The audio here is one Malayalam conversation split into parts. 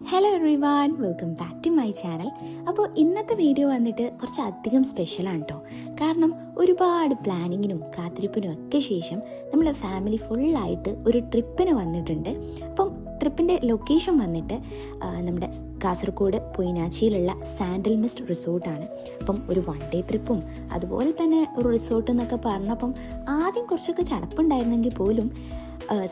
Hello everyone, welcome back to my channel. അപ്പോൾ ഇന്നത്തെ വീഡിയോ വന്നിട്ട് കുറച്ചധികം സ്പെഷ്യലാണ് കേട്ടോ. കാരണം ഒരുപാട് പ്ലാനിങ്ങിനും കാത്തിരിപ്പിനും ഒക്കെ ശേഷം നമ്മൾ ഫാമിലി ഫുള്ളായിട്ട് ഒരു ട്രിപ്പിന് വന്നിട്ടുണ്ട്. അപ്പം ട്രിപ്പിൻ്റെ ലൊക്കേഷൻ വന്നിട്ട് നമ്മുടെ കാസർഗോഡ് പൊയിനാച്ചിയിലുള്ള സാൻഡൽ മിസ്റ്റ് റിസോർട്ടാണ്. അപ്പം ഒരു 1 ഡേ ട്രിപ്പും അതുപോലെ തന്നെ ഒരു റിസോർട്ട് എന്നൊക്കെ പറഞ്ഞപ്പം ആദ്യം കുറച്ചൊക്കെ ചടപ്പുണ്ടായിരുന്നെങ്കിൽ പോലും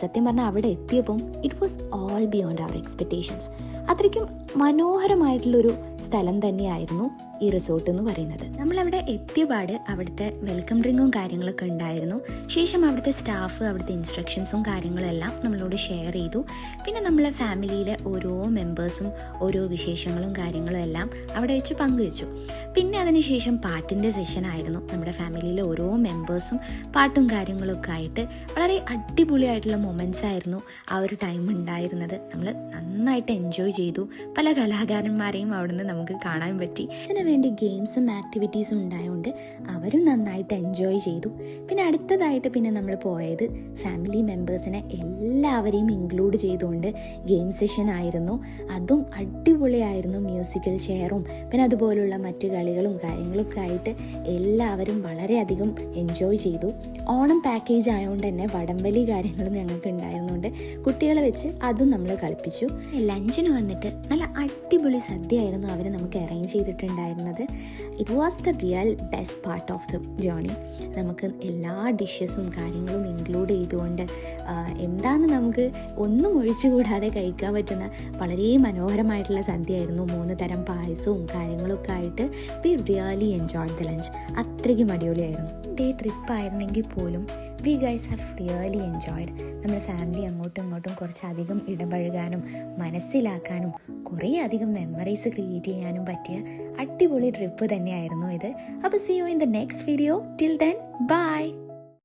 സത്യം പറഞ്ഞാൽ അവിടെ എത്തിയപ്പം it was all beyond our expectations. അത്രയ്ക്കും മനോഹരമായിട്ടുള്ളൊരു സ്ഥലം തന്നെയായിരുന്നു ഈ റിസോർട്ട് എന്ന് പറയുന്നത്. നമ്മളവിടെ എത്തിയപാട് അവിടുത്തെ വെൽക്കം ഡ്രിങ്കും കാര്യങ്ങളൊക്കെ ഉണ്ടായിരുന്നു. ശേഷം അവിടുത്തെ സ്റ്റാഫ് അവിടുത്തെ ഇൻസ്ട്രക്ഷൻസും കാര്യങ്ങളും എല്ലാം നമ്മളോട് ഷെയർ ചെയ്തു. പിന്നെ നമ്മളെ ഫാമിലിയിലെ ഓരോ മെമ്പേഴ്സും ഓരോ വിശേഷങ്ങളും കാര്യങ്ങളും എല്ലാം അവിടെ വെച്ച് പങ്കുവെച്ചു. പിന്നെ അതിനുശേഷം പാട്ടിൻ്റെ സെഷനായിരുന്നു. നമ്മുടെ ഫാമിലിയിലെ ഓരോ മെമ്പേഴ്സും പാട്ടും കാര്യങ്ങളൊക്കെ ആയിട്ട് വളരെ അടിപൊളിയായിട്ടുള്ള മൊമെൻറ്റ്സ് ആയിരുന്നു ആ ഒരു ടൈം ഉണ്ടായിരുന്നത്. നമ്മൾ നന്നായിട്ട് എൻജോയ് ചെയ്തു. പല കലാകാരന്മാരെയും അവിടുന്ന് നമുക്ക് കാണാൻ പറ്റി. ഇതിനു വേണ്ടി ഗെയിംസും ആക്ടിവിറ്റീസും ഉണ്ടായതുകൊണ്ട് അവരും നന്നായിട്ട് എൻജോയ് ചെയ്തു. പിന്നെ അടുത്തതായിട്ട് പിന്നെ നമ്മൾ പോയത് ഫാമിലി മെമ്പേഴ്സിനെ എല്ലാവരെയും ഇൻക്ലൂഡ് ചെയ്തുകൊണ്ട് ഗെയിം സെഷൻ ആയിരുന്നു. അതും അടിപൊളിയായിരുന്നു. മ്യൂസിക്കൽ ചെയറും പിന്നെ അതുപോലുള്ള മറ്റു കളികളും കാര്യങ്ങളൊക്കെ ആയിട്ട് എല്ലാവരും വളരെയധികം എൻജോയ് ചെയ്തു. ഓണം പാക്കേജ് ആയതുകൊണ്ട് തന്നെ വടംവലി കാര്യങ്ങളും ഞങ്ങൾക്ക് ഉണ്ടായിരുന്നുകൊണ്ട് കുട്ടികളെ വെച്ച് അതും നമ്മൾ കളിപ്പിച്ചു. ലഞ്ചിന് വന്നിട്ട് നല്ല അടിപൊളി സദ്യയായിരുന്നു അവർ നമുക്ക് അറേഞ്ച് ചെയ്തിട്ടുണ്ടായിരുന്നത്. It was the real best part of the journey. നമുക്ക് എല്ലാ ഡിഷസും കാര്യങ്ങളും ഇൻക്ലൂഡ് ചെയ്തുകൊണ്ട് എന്താണെന്ന് നമുക്ക് ഒന്നും ഒഴിച്ചുകൂടാതെ കഴിക്കാൻ പറ്റുന്ന വളരെ മനോഹരമായിട്ടുള്ള സദ്യയായിരുന്നു. 3 തരം പായസവും കാര്യങ്ങളൊക്കെ ആയിട്ട് we really enjoy the lunch. അത്രയ്ക്കും അടിപൊളിയായിരുന്നു. ഡേ ട്രിപ്പ് ആയിരുന്നെങ്കിൽ പോലും we guys have really enjoyed. നമ്മുടെ ഫാമിലി അങ്ങോട്ടും ഇങ്ങോട്ടും കുറച്ചധികം ഇടപഴകാനും മനസ്സിലാക്കാനും കുറേ അധികം മെമ്മറീസ് ക്രിയേറ്റ് ചെയ്യാനും പറ്റിയ അടിപൊളി ട്രിപ്പ് തന്നെയായിരുന്നു ഇത്. അപ്പോൾ see you in the next video. Till then by.